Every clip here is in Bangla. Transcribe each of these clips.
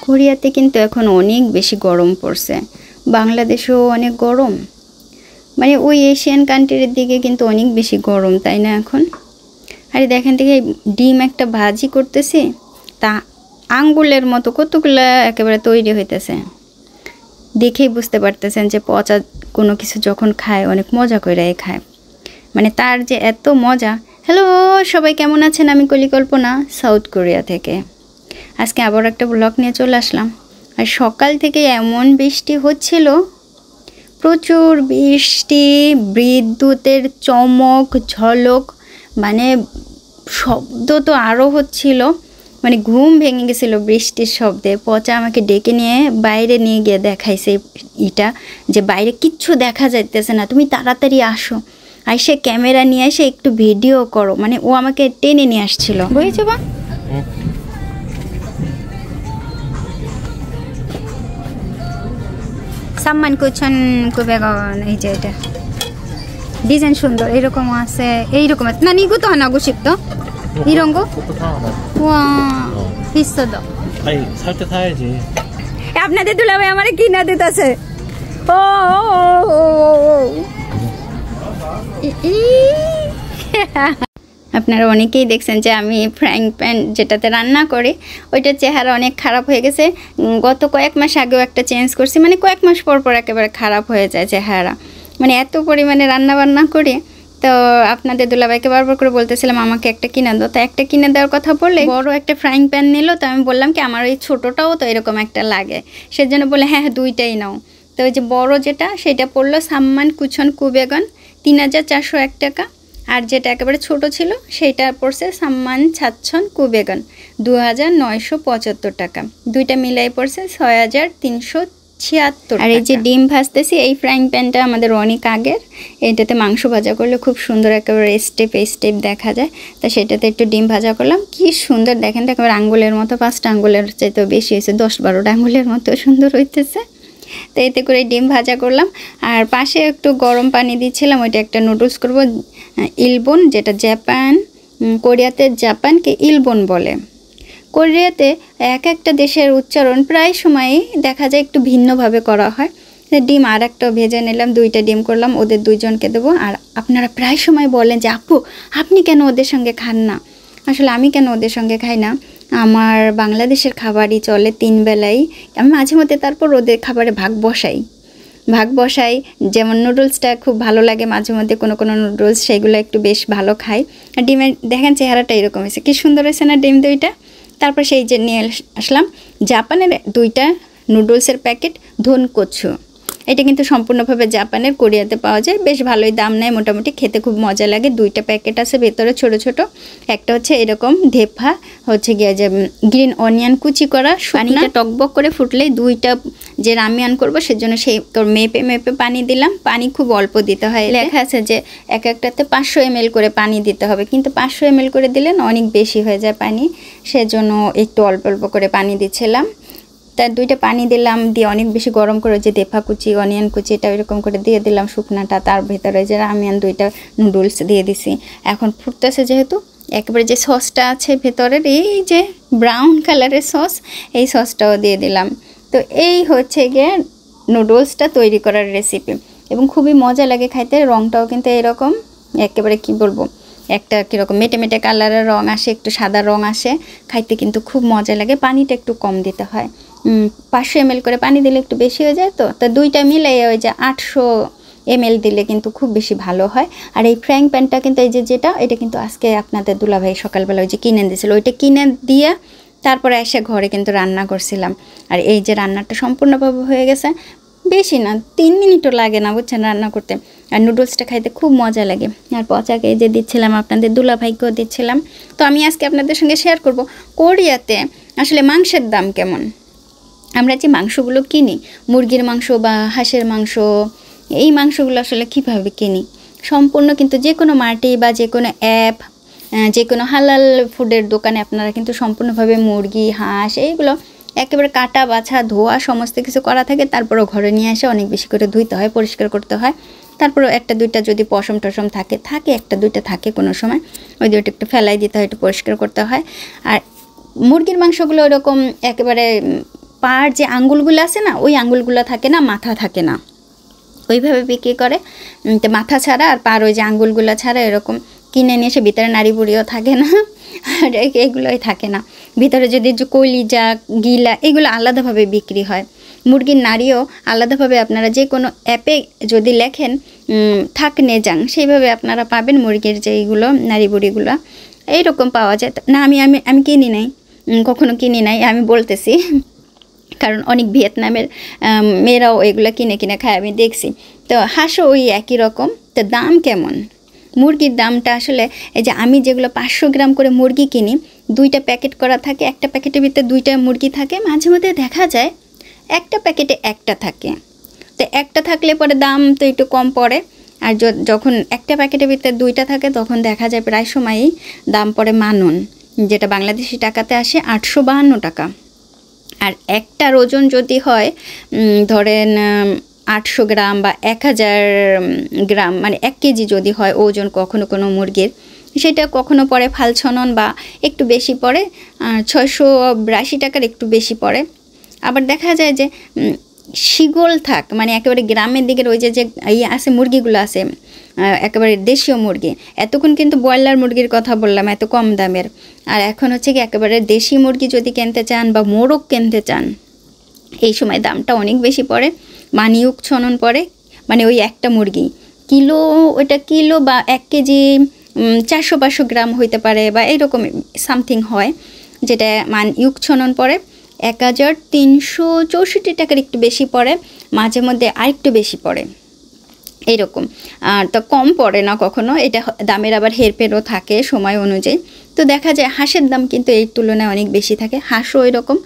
কোরিয়াতে কিন্তু এখন অনেক বেশি গরম পড়ছে, বাংলাদেশেও অনেক গরম, মানে ওই এশিয়ান কান্ট্রির দিকে কিন্তু অনেক বেশি গরম, তাই না এখন? আরে দেখেন থেকে ডিম একটা ভাজি করতেছি, তা আঙ্গুলের মতো কতগুলা একেবারে তৈরি হইতেছে। দেখেই বুঝতে পারতেছেন যে পচা কোনো কিছু যখন খায় অনেক মজা করে খায়, মানে তার যে এত মজা। হ্যালো সবাই, কেমন আছেন? আমি কলিকল্পনা, সাউথ কোরিয়া থেকে। আজকে আবার একটা ব্লগ নিয়ে চলে আসলাম। আর সকাল থেকে এমন বৃষ্টি হচ্ছিল, প্রচুর বৃষ্টি, বিদ্যুতের চমক ঝলক, মানে শব্দ তো আরও হচ্ছিল, মানে ঘুম ভেঙে গেছিলো বৃষ্টির শব্দে। পচা আমাকে ডেকে নিয়ে বাইরে নিয়ে গিয়ে দেখাইছে এটা, যে বাইরে কিচ্ছু দেখা যাইতেছে না, তুমি তাড়াতাড়ি আসো, আইসে ক্যামেরা নিয়ে এসে একটু ভিডিও করো। মানে ও আমাকে টেনে নিয়ে আসছিল, বুঝেছো বা? সাম্মান কুচন কুবেগন, এই যে এটা ডিজাইন সুন্দর, এরকম আছে, এইরকম আছে না? নিগু তো হানাগু শিখতো 이런 거? 와 비싸다. 아니 살 때 사야지. আপনাদের দুলাভাই আমারে কিনা দিতেছে। ও আপনারা অনেকেই দেখছেন যে আমি ফ্রাইং প্যান যেটাতে রান্না করি ওইটার চেহারা অনেক খারাপ হয়ে গেছে। গত কয়েক মাস আগেও একটা চেঞ্জ করছি, মানে কয়েক মাস পর পর একেবারে খারাপ হয়ে যায় চেহারা, মানে এত পরিমাণে রান্না বান্না করি। তো আপনাদের দুলাভাইকে বারবার করে বলতেছিলাম আমাকে একটা কিনে দাও, তো একটা কিনে দেওয়ার কথা বললে বড় একটা ফ্রাইং প্যান নিল। তো আমি বললাম কি আমার ওই ছোটোটাও তো এরকম একটা লাগে, সেজন্য বলে হ্যাঁ হ্যাঁ দুইটাই নাও। তো ওই যে বড় যেটা সেটা পড়লো সাম্মান কুচন কুবেগন 3401 টাকা, আর যেটা একেবারে ছোট ছিল সেইটা পড়ছে সাম্মান ছাচ্ছন কুবেগন 2975 টাকা। দুইটা মিলাই পড়ছে 6376। আর এই যে ডিম ভাজতেছি, এই ফ্রাইং প্যানটা আমাদের অনেক আগের, এটাতে মাংস ভাজা করলে খুব সুন্দর একেবারে স্টেপ দেখা যায়। তা সেটাতে একটু ডিম ভাজা করলাম, কি সুন্দর দেখেন, একেবারে আঙ্গুলের মতো, 5টা আঙ্গুলের চাইতেও বেশি হয়েছে, 10-12টা আঙ্গুলের মতো সুন্দর হইতেছে। তো এতে করে ডিম ভাজা করলাম, আর পাশে একটু গরম পানি দিচ্ছিলাম। ওইটা একটা নুডলস করব, ইলবন, যেটা জাপান, কোরিয়াতে জাপানকে ইলবন বলে। কোরিয়াতে এক একটা দেশের উচ্চারণ প্রায় সময়ই দেখা যায় একটু ভিন্নভাবে করা হয়। ডিম আর একটা ভেজে নিলাম, 2টা ডিম করলাম, ওদের 2জনকে দেবো। আর আপনারা প্রায় সময় বলেন যে আপু আপনি কেন ওদের সঙ্গে খান না? আসলে আমি কেন ওদের সঙ্গে খাই না, আমার বাংলাদেশের খাবারই চলে 3 বেলাই। আমি মাঝে মধ্যে তারপর ওদের খাবারে ভাগ বসাই। যেমন নুডলসটা খুব ভালো লাগে মাঝে মধ্যে, কোনো নুডলস সেগুলো একটু বেশ ভালো খাই। আর ডিমের দেখেন চেহারাটা এরকম হয়েছে, কি সুন্দর হয়েছে না ডিম 2টা। তারপর সেই যে নিয়ে আসলাম জাপানের 2টা নুডলসের প্যাকেট ধনকোচু। এটা কিন্তু সম্পূর্ণভাবে জাপানের, কোরিয়াতে পাওয়া যায়, বেশ ভালোই দাম নেয়, মোটামুটি খেতে খুব মজা লাগে। 2টা প্যাকেট আছে ভেতরে ছোট ছোট, একটা হচ্ছে এরকম ধেপা, হচ্ছে গিয়ে যে গ্রিন অনিয়ন কুচি করা, পানিটা টকবক করে ফুটলেই 2টা যে রামিয়ান করবো সেজন্য সেই মেপে পানি দিলাম। পানি খুব অল্প দিতে হয়, লেখা আছে যে এক একটাতে 500 ml করে পানি দিতে হবে, কিন্তু 500 ml করে দিলে না অনেক বেশি হয়ে যায় পানি, সেজন্য একটু অল্প করে পানি দিচ্ছিলাম। তার 2টা পানি দিলাম, দিয়ে অনেক বেশি গরম করে যে দেফা কুচি, অনিয়ন কুচি, এটা এরকম করে দিয়ে দিলাম শুকনাটা, তার ভেতরে যে রামিয়ান 2টা নুডলস দিয়ে দিছি। এখন ফুটতেছে যেহেতু, একেবারে যে সসটা আছে ভেতরের, এই যে ব্রাউন কালারের সস, এই সসটাও দিয়ে দিলাম। তো এই হচ্ছে গিয়ে নুডলসটা তৈরি করার রেসিপি, এবং খুবই মজা লাগে খাইতে। রঙটাও কিন্তু এরকম একেবারে কি বলবো, একটা কীরকম মেটে কালারের রঙ আসে, একটু সাদা রঙ আসে, খাইতে কিন্তু খুব মজা লাগে। পানিটা একটু কম দিতে হয়, 500 ml করে পানি দিলে একটু বেশি হয়ে যায়। তো 2টা মিলাই ওই যে 800 ml দিলে কিন্তু খুব বেশি ভালো হয়। আর এই ফ্রাইং প্যানটা কিন্তু এই যে যেটা, এটা কিন্তু আজকে আপনাদের দুলাভাই সকালবেলা ওই যে কিনে দিয়েছিল, ওইটা কিনে দিয়ে তারপরে এসে ঘরে কিন্তু রান্না করছিলাম। আর এই যে রান্নাটা সম্পূর্ণভাবে হয়ে গেছে, বেশি না 3 মিনিটও লাগে না বুঝছেন রান্না করতে। আর নুডলসটা খাইতে খুব মজা লাগে। আর পচাকে যে দিচ্ছিলাম আপনাদের দুলাভাইকেও দিচ্ছিলাম। তো আমি আজকে আপনাদের সঙ্গে শেয়ার করব কোরিয়াতে আসলে মাংসের দাম কেমন। আমরা যে মাংসগুলো কিনি, মুরগির মাংস বা হাঁসের মাংস, এই মাংসগুলো আসলে কীভাবে কিনি, সম্পূর্ণ কিন্তু যে কোনো মার্টি বা যে কোনো অ্যাপ, যে কোনো হালাল ফুডের দোকানে আপনারা কিন্তু সম্পূর্ণভাবে মুরগি, হাঁস এইগুলো একেবারে কাটা বাছা ধোয়া সমস্ত কিছু করা থাকে। তারপরও ঘরে নিয়ে এসে অনেক বেশি করে ধুইতে হয়, পরিষ্কার করতে হয়। তারপরও 1-2টা যদি পশম টসম থাকে 1-2টা থাকে কোনো সময়, ওই 2টা একটু ফেলাই দিতে হয়, একটু পরিষ্কার করতে হয়। আর মুরগির মাংসগুলো ওরকম একেবারে পার যে আঙ্গুলগুলো আছে না, ওই আঙ্গুলগুলো থাকে না, মাথা থাকে না, ওইভাবে বিক্রি করে। তো মাথা ছাড়া আর পার ওই যে আঙ্গুলগুলো ছাড়া এরকম কিনে নিয়ে এসে, ভিতরে নাড়ি বুড়িও থাকে না আর এগুলোই থাকে না, ভিতরে যদি কলিজা গিলা এগুলো আলাদাভাবে বিক্রি হয়। মুরগির নাড়িও আলাদাভাবে আপনারা যে কোনো অ্যাপে যদি লেখেন থাক নেজাং, সেইভাবে আপনারা পাবেন মুরগির যে এইগুলো নাড়ি বুড়িগুলো এইরকম পাওয়া যায় না। আমি কিনি নাই, কখনো কিনি নাই, আমি বলতেছি, কারণ অনেক ভিয়েতনামের মেয়েরাও এগুলো কিনে কিনে খায়, আমি দেখছি। তো হাঁসও ওই একই রকম। তো দাম কেমন মুরগির দামটা আসলে, এই যে আমি যেগুলো 500 গ্রাম করে মুরগি কিনি, 2টা প্যাকেট করা থাকে, একটা প্যাকেটের ভিতরে 2টা মুরগি থাকে, মাঝে মধ্যে দেখা যায় একটা প্যাকেটে একটা থাকে। তো একটা থাকলে পরে দাম তো একটু কম পড়ে, আর যখন একটা প্যাকেটের ভিতরে 2টা থাকে তখন দেখা যায় প্রায় সময়ই দাম পড়ে মানুন, যেটা বাংলাদেশি টাকাতে আসে 852 টাকা। আর একটার ওজন যদি হয় ধরেন 800 গ্রাম বা 1000 গ্রাম, মানে 1 কেজি যদি হয় ওজন কখনো কোনো মুরগির, সেটা কখনো পড়ে ফালছনন বা একটু বেশি পড়ে 682 টাকার একটু বেশি পড়ে। আবার দেখা যায় যে শিগল থাক, মানে একেবারে গ্রামের দিকের ওই যে ইয়ে আছে মুরগিগুলো আছে একেবারে দেশীয় মুরগি, এতক্ষণ কিন্তু ব্রয়লার মুরগির কথা বললাম এত কম দামের, আর এখন হচ্ছে কি একেবারে দেশি মুরগি যদি কিনতে চান বা মোরগ কিনতে চান, এই সময় দামটা অনেক বেশি পড়ে, মানিউক ছনন পড়ে। মানে ওই একটা মুরগি কিলো, ওইটা কিলো বা 1 কেজি 400-500 গ্রাম হইতে পারে বা এইরকম সামথিং হয়, যেটা মানিউক ছনন পড়ে 1364 টাকার একটু বেশি পড়ে, মাঝে মধ্যে আরেকটু বেশি পড়ে এইরকম। আর তো কম পড়ে না কখনো, এটা দামের আবার হেরফেরও থাকে সময় অনুযায়ী। তো দেখা যায় হাঁসের দাম কিন্তু এর তুলনায় অনেক বেশি থাকে। হাঁসও ওই রকম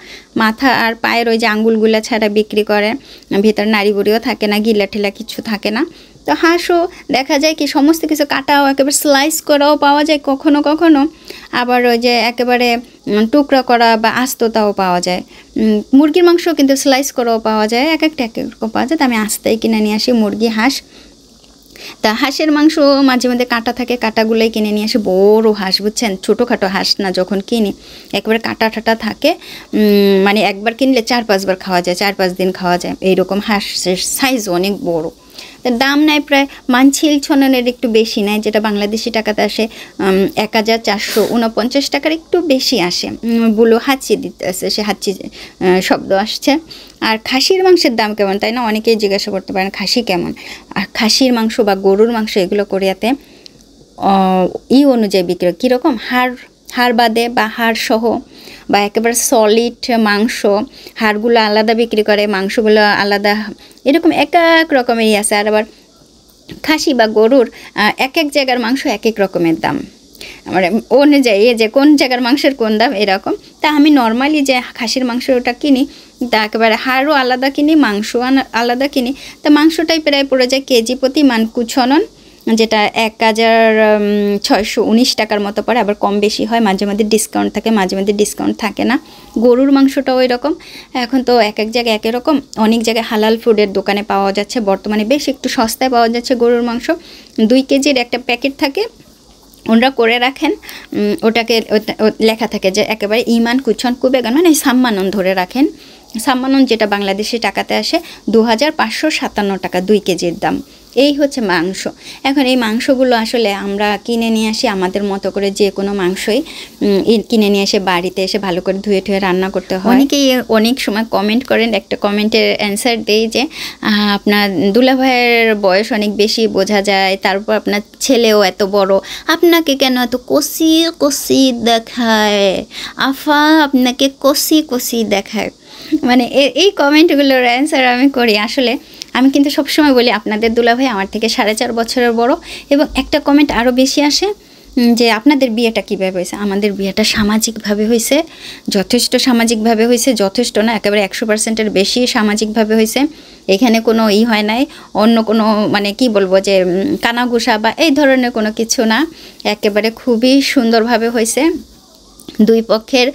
মাথা আর পায়ের ওই যে আঙ্গুলগুলা ছাড়া বিক্রি করে, ভিতরে নাড়ি বুড়িও থাকে না, গিলা টিলা কিছু থাকে না। তো হাঁসও দেখা যায় কি সমস্ত কিছু কাটাও একেবারে স্লাইস করাও পাওয়া যায় কখনো কখনো, আবার ওই যে একেবারে টুকরা করা বা আস্ততাও পাওয়া যায়। মুরগির মাংসও কিন্তু স্লাইস করাও পাওয়া যায়, এক একটা এক রকম পাওয়া যায়। তো আমি আস্তেই কিনে নিয়ে আসি মুরগি হাঁস। তা হাঁসের মাংস মাঝে মধ্যে কাঁটা থাকে, কাঁটাগুলোই কিনে নিয়ে আসে, বড় হাঁস বুঝছেন, ছোটোখাটো হাঁস না, যখন কিনি একবারে কাঁটা ঠাটা থাকে, মানে একবার কিনলে 4-5 বার খাওয়া যায়, 4-5 দিন খাওয়া যায়, এইরকম হাঁসের সাইজ অনেক বড়। দাম নেয় প্রায় মানছিল ছননের একটু বেশি নেয়, যেটা বাংলাদেশি টাকাতে আসে 1449 টাকার একটু বেশি আসে। বুলো হাঁচি দিতে আসে, সে হাঁচি শব্দ আসছে। আর খাসির মাংসের দাম কেমন, তাই না অনেকেই জিজ্ঞাসা করতে পারেন খাসি কেমন। আর খাসির মাংস বা গরুর মাংস এগুলো কোরিয়াতে অনুযায়ী বিক্রি কীরকম, হাড় বাদে বা হাড় সহ বা একেবারে সলিড মাংস, হাড়গুলো আলাদা বিক্রি করে, মাংসগুলো আলাদা, এরকম এক এক রকমেরই আছে। আর আবার খাসি বা গরুর এক এক জায়গার মাংস এক এক রকমের দাম, মানে অনুযায়ী যে কোন জায়গার মাংসের কোন দাম এরকম। তা আমি নর্মালি যে খাসির মাংসটা কিনি তা একেবারে হাড়ও আলাদা কিনি, মাংসও আলাদা কিনি। তা মাংসটাই প্রায় পড়ে যায় কেজি প্রতি মানকুছনন, যেটা 1619 টাকার মতো পড়ে। আবার কম বেশি হয়, মাঝে মধ্যে ডিসকাউন্ট থাকে, মাঝে মধ্যে ডিসকাউন্ট থাকে না। গরুর মাংসটাও ওই রকম। এখন তো এক এক জায়গায় এক রকম, অনেক জায়গায় হালাল ফুডের দোকানে পাওয়া যাচ্ছে বর্তমানে, বেশ একটু সস্তায় পাওয়া যাচ্ছে গরুর মাংস। 2 কেজির একটা প্যাকেট থাকে, ওনারা করে রাখেন, ওটাকে লেখা থাকে যে একেবারে ইমান কুছন কুবেগান, মানে সাম্মানন ধরে রাখেন। সাম্মানন যেটা বাংলাদেশি টাকাতে আসে 2557 টাকা 2 কেজির দাম। এই হচ্ছে মাংস। এখন এই মাংসগুলো আসলে আমরা কিনে নিয়ে আসি আমাদের মতো করে, যে কোনো মাংসই কিনে নিয়ে এসে বাড়িতে এসে ভালো করে ধুয়ে ধুয়ে রান্না করতে হয়। অনেকেই অনেক সময় কমেন্ট করেন, একটা কমেন্টের অ্যান্সার দেই যে আপনার দুলাভাইয়ের বয়স অনেক বেশি বোঝা যায়, তারপর আপনার ছেলেও এত বড়, আপনাকে কেন এত কষি কষি দেখায়, আফা আপনাকে কষি কষি দেখায়। মানে এই কমেন্টগুলোর অ্যান্সার আমি করি। আসলে আমি কিন্তু সবসময় বলি আপনাদের দুলাভাই আমার থেকে 4.5 বছরের বড়। এবং একটা কমেন্ট আরও বেশি আসে যে আপনাদের বিয়েটা কীভাবে হয়েছে। আমাদের বিয়েটা সামাজিকভাবে হয়েছে, যথেষ্ট সামাজিকভাবে হয়েছে, যথেষ্ট না একেবারে 100%-এর বেশি সামাজিকভাবে হয়েছে। এখানে কোনো হয় নাই, অন্য কোনো মানে কি বলবো যে কানাঘুষা বা এই ধরনের কোনো কিছু না, একেবারে খুবই সুন্দরভাবে হয়েছে, 2 পক্ষের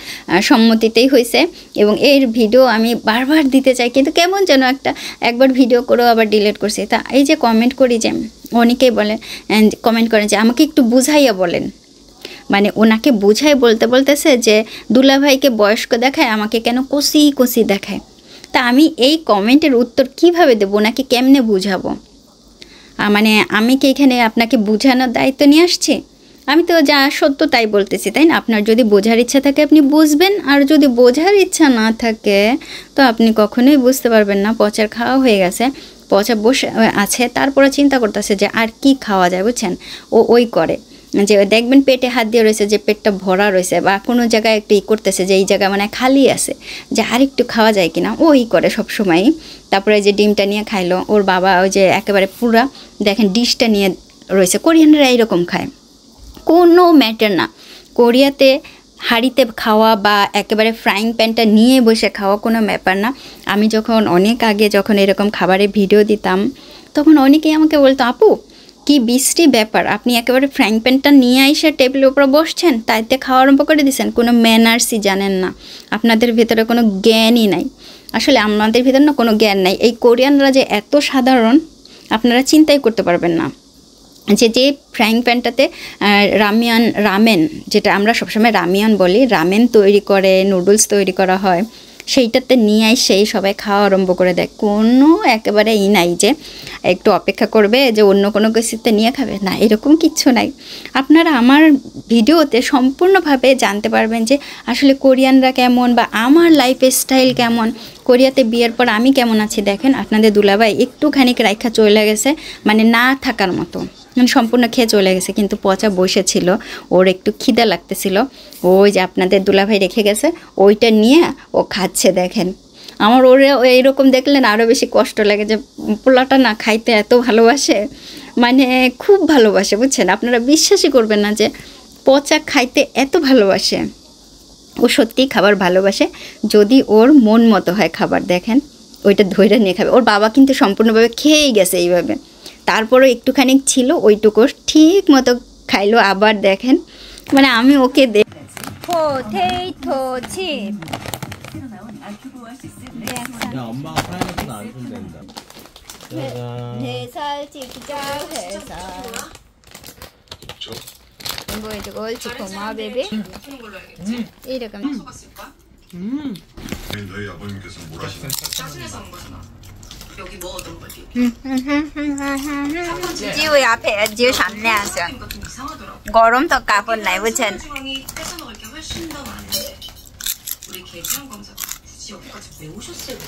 সম্মতিতেই হয়েছে। এবং এর ভিডিও আমি বারবার দিতে চাই, কিন্তু কেমন যেন একবার ভিডিও করেও আবার ডিলিট করছি। তা এই যে কমেন্ট করি, যে অনেকেই বলেন, কমেন্ট করেন যে আমাকে একটু বুঝাইয়া বলেন, মানে ওনাকে বুঝাই বলতেছে যে দুলাভাইকে বয়স্ক দেখায়, আমাকে কেন কষি কষি দেখায়। তা আমি এই কমেন্টের উত্তর কিভাবে দেবো, নাকি কেমনে বুঝাবো? মানে আমি কি এখানে আপনাকে বোঝানোর দায়িত্ব নিয়ে আসছি? আমি তো যা সত্য তাই বলতেছি, তাই না? আপনার যদি বোঝার ইচ্ছা থাকে আপনি বুঝবেন, আর যদি বোঝার ইচ্ছা না থাকে তো আপনি কখনোই বুঝতে পারবেন না। পচার খাওয়া হয়ে গেছে, পচা বসে আছে, তারপরে চিন্তা করতেছে যে আর কি খাওয়া যায়, বুঝছেন? ও ওই করে যে দেখবেন পেটে হাত দিয়ে রয়েছে, যে পেটটা ভরা রয়েছে, বা কোনো জায়গায় একটু ই করতেছে যে এই জায়গা মানে খালি আছে, যে আর একটু খাওয়া যায় কিনা, ওই করে সবসময়ই। তারপরে যে ডিমটা নিয়ে খাইলো ওর বাবা, ওই যে একেবারে পুরা দেখেন ডিশটা নিয়ে রয়েছে। কোরিয়ানরা এইরকম খায়, কোনো ম্যাটার না। কোরিয়াতে হাঁড়িতে খাওয়া বা একেবারে ফ্রাইং প্যানটা নিয়ে বসে খাওয়া কোনো ব্যাপার না। আমি যখন অনেক আগে যখন এরকম খাবারের ভিডিও দিতাম, তখন অনেকেই আমাকে বলতো, আপু কি বিশ্রী ব্যাপার, আপনি একেবারে ফ্রাইং প্যানটা নিয়ে এসে টেবিলের উপরে বসছেন, তাইতে খাওয়া আরম্ভ করে দিয়েছেন, কোনো ম্যানার্সই জানেন না, আপনাদের ভিতরে কোনো জ্ঞানই নাই। আসলে আমাদের ভিতরে না কোনো জ্ঞান নাই। এই কোরিয়ানরা যে এত সাধারণ আপনারা চিন্তাই করতে পারবেন না। যে ফ্রাইং প্যানটাতে রামেন, যেটা আমরা সবসময় রামিয়ান বলি, রামেন তৈরি করে, নুডলস তৈরি করা হয়, সেইটাতে নিয়ে সেই সবাই খাওয়া আরম্ভ করে দেয়। কোনো একেবারে নাই যে একটু অপেক্ষা করবে যে অন্য কোনো কিছুতে নিয়ে খাবে, না, এরকম কিচ্ছু নাই। আপনারা আমার ভিডিওতে সম্পূর্ণভাবে জানতে পারবেন যে আসলে কোরিয়ানরা কেমন, বা আমার লাইফ স্টাইল কেমন, কোরিয়াতে বিয়ের পর আমি কেমন আছি। দেখেন আপনাদের দুলাভাই একটুখানি রাইখা চলে গেছে, মানে না থাকার মতো, সম্পূর্ণ খেয়ে চলে গেছে, কিন্তু পচা বসেছিল, ওর একটু খিদা লাগতেছিল, ওই যে আপনাদের দুলাভাই রেখে গেছে, ওইটা নিয়ে ও খাচ্ছে। দেখেন আমার ওরে এইরকম দেখলেন আরও বেশি কষ্ট লাগে, যে পোলাটা না খাইতে এত ভালোবাসে, মানে খুব ভালোবাসে, বুঝছেন? আপনারা বিশ্বাসই করবেন না যে পচা খাইতে এত ভালোবাসে। ও সত্যিই খাবার ভালোবাসে, যদি ওর মন মতো হয় খাবার। দেখেন ওইটা ধৈর্য নিয়ে খাবে। ওর বাবা কিন্তু সম্পূর্ণভাবে খেয়েই গেছে এইভাবে, তারপরও একটুখানি ছিল, ওইটুকু ঠিক মতো খাইলো। আবার দেখেন, মানে আমি ওকে 포테이토 칩. 야, 엄마가 프라이팬 안 준댄다. 짜잔. 회살 찍자 회살. 이거 이거 옳지 고마워 베비. 이렇게. 너희 아버님께서 뭘 하시나요? 짜증내서 온 거잖아. 여기 뭐 얻은 거지? 지우 앞에 지우 잡내 하셔. 이거 좀 이상하더라고. গরম তো কাপড় নাই বুঝছেন? 상황이 뺏어먹을 게 훨씬 더 많은데 우리 개지원 검사가 굳이 여기까지 왜 오셨을까?